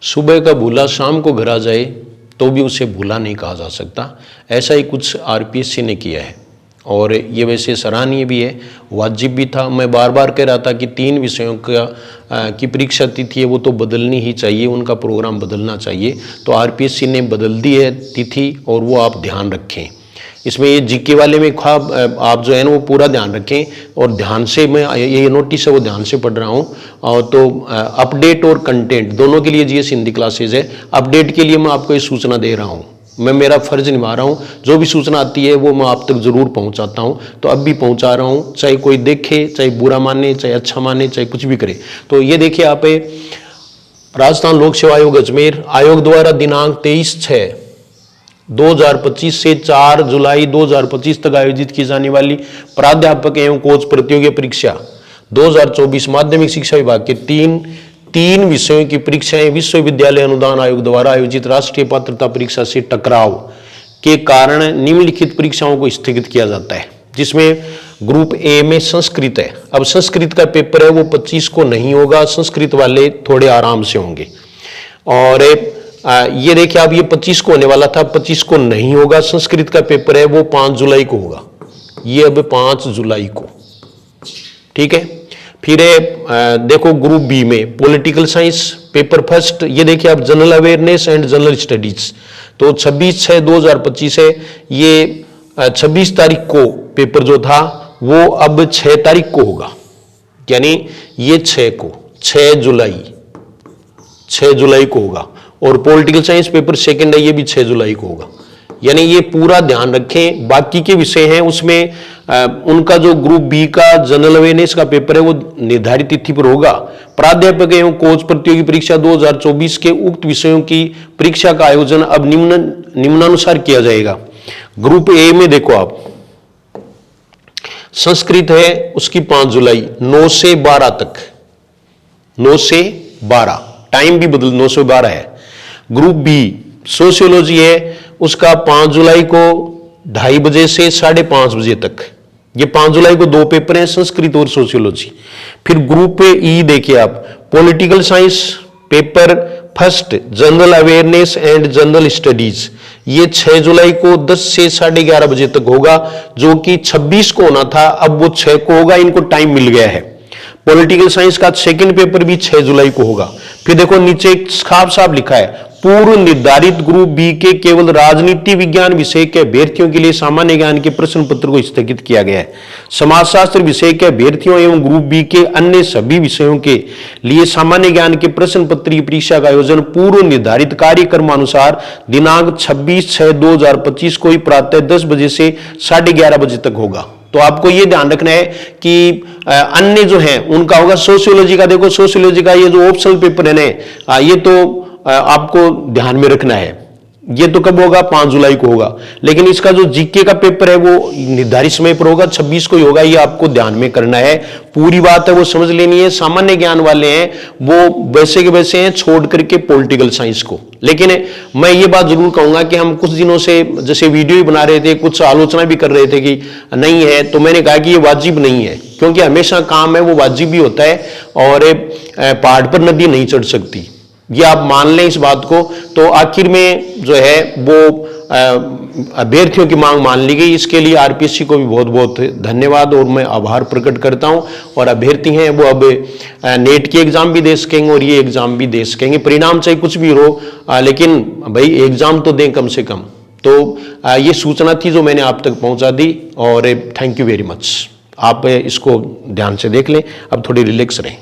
सुबह का भूला शाम को घर आ जाए तो भी उसे भूला नहीं कहा जा सकता। ऐसा ही कुछ आरपीएससी ने किया है और ये वैसे सराहनीय भी है, वाजिब भी था। मैं बार बार कह रहा था कि 3 विषयों की परीक्षा तिथि है वो तो बदलनी ही चाहिए, उनका प्रोग्राम बदलना चाहिए। तो आरपीएससी ने बदल दी है तिथि और वो आप ध्यान रखें। इसमें ये जीके वाले में ख्वाब आप जो है ना वो पूरा ध्यान रखें और ध्यान से, मैं ये नोटिस है वो ध्यान से पढ़ रहा हूँ। और तो अपडेट और कंटेंट दोनों के लिए जीएस हिंदी क्लासेज है। अपडेट के लिए मैं आपको ये सूचना दे रहा हूँ, मैं मेरा फर्ज निभा रहा हूँ, जो भी सूचना आती है वो मैं आप तक जरूर पहुँचाता हूँ। तो अब भी पहुँचा रहा हूँ, चाहे कोई देखे, चाहे बुरा माने, चाहे अच्छा माने, चाहे कुछ भी करे। तो ये देखिए आप, राजस्थान लोक सेवा आयोग अजमेर आयोग द्वारा दिनांक 23/6/2025 से 4 जुलाई 2025 तक आयोजित की जाने वाली प्राध्यापक एवं कोच प्रतियोगी परीक्षा 2024 माध्यमिक शिक्षा विभाग के तीन विषयों की परीक्षाएं विश्वविद्यालय अनुदान आयोग द्वारा आयोजित राष्ट्रीय पात्रता परीक्षा से टकराव के कारण निम्नलिखित परीक्षाओं को स्थगित किया जाता है, जिसमें ग्रुप ए में संस्कृत है। अब संस्कृत का पेपर है वो 25 को नहीं होगा, संस्कृत वाले थोड़े आराम से होंगे। और ये देखिए अब ये 25 को होने वाला था, 25 को नहीं होगा। संस्कृत का पेपर है वो 5 जुलाई को होगा, ये अब 5 जुलाई को, ठीक है। फिर देखो ग्रुप बी में पॉलिटिकल साइंस पेपर फर्स्ट, ये देखिए आप general awareness and general studies, तो 26/6/2025 है। ये 26 तारीख को पेपर जो था वो अब 6 तारीख को होगा, यानी ये 6 जुलाई को होगा। और पॉलिटिकल साइंस पेपर सेकंड है, ये भी 6 जुलाई को होगा। यानी ये पूरा ध्यान रखें। बाकी के विषय हैं उसमें उनका जो ग्रुप बी का जनरल अवेयरनेस का पेपर है वो निर्धारित तिथि पर होगा। प्राध्यापक एवं कोच प्रतियोगी परीक्षा 2024 के उक्त विषयों की परीक्षा का आयोजन अब निम्नानुसार किया जाएगा। ग्रुप ए में देखो आप, संस्कृत है उसकी 5 जुलाई 9 से 12 तक, 9 से 12, टाइम भी बदल 9 से 12 है। ग्रुप बी सोशियोलॉजी है उसका 5 जुलाई को 2:30 बजे से 5:30 बजे तक। ये 5 जुलाई को 2 पेपर हैं, संस्कृत और सोशियोलॉजी। फिर ग्रुप ई देखिए आप, political science paper first general awareness and general studies, ये 6 जुलाई को 10 से 11:30 बजे तक होगा, जो कि 26 को होना था, अब वो 6 को होगा, इनको टाइम मिल गया है। पॉलिटिकल साइंस का सेकंड पेपर भी 6 जुलाई को होगा। फिर देखो नीचे साफ लिखा है, पूर्व निर्धारित ग्रुप बी के केवल राजनीति विज्ञान विषय के अभ्यर्थियों के लिए सामान्य ज्ञान के प्रश्न पत्र को स्थगित किया गया है। समाजशास्त्र विषय के अभ्यर्थियों एवं ग्रुप बी के अन्य सभी विषयों के लिए सामान्य ज्ञान के प्रश्न पत्र की परीक्षा का आयोजन पूर्व निर्धारित कार्यक्रमानुसार दिनांक 26/6/2025 को ही प्रातः 10 बजे से 11:30 बजे तक होगा। तो आपको ये ध्यान रखना है कि अन्य जो है उनका होगा। सोशियोलॉजी का देखो, सोशियोलॉजी का ये जो ऑप्शनल पेपर है ना, ये तो आपको ध्यान में रखना है। ये तो कब होगा? 5 जुलाई को होगा। लेकिन इसका जो जीके का पेपर है वो निर्धारित समय पर होगा, 26 को ही होगा। ये आपको ध्यान में करना है, पूरी बात है वो समझ लेनी है। सामान्य ज्ञान वाले हैं वो वैसे के वैसे हैं, छोड़ करके पॉलिटिकल साइंस को। लेकिन मैं ये बात जरूर कहूंगा कि हम कुछ दिनों से जैसे वीडियो ही बना रहे थे, कुछ आलोचना भी कर रहे थे कि नहीं है, तो मैंने कहा कि ये वाजिब नहीं है, क्योंकि हमेशा काम है वो वाजिब भी होता है और पहाड़ पर नदी नहीं चढ़ सकती, ये आप मान लें इस बात को। तो आखिर में जो है वो अभ्यर्थियों की मांग मान ली गई। इसके लिए आरपीएससी को भी बहुत बहुत धन्यवाद और मैं आभार प्रकट करता हूं। और अभ्यर्थी हैं वो अब नेट की एग्जाम भी दे सकेंगे और ये एग्जाम भी दे सकेंगे। परिणाम चाहे कुछ भी हो, लेकिन भाई एग्जाम तो दें कम से कम। तो ये सूचना थी जो मैंने आप तक पहुंचा दी और थैंक यू वेरी मच। आप इसको ध्यान से देख लें, अब थोड़ी रिलैक्स रहें।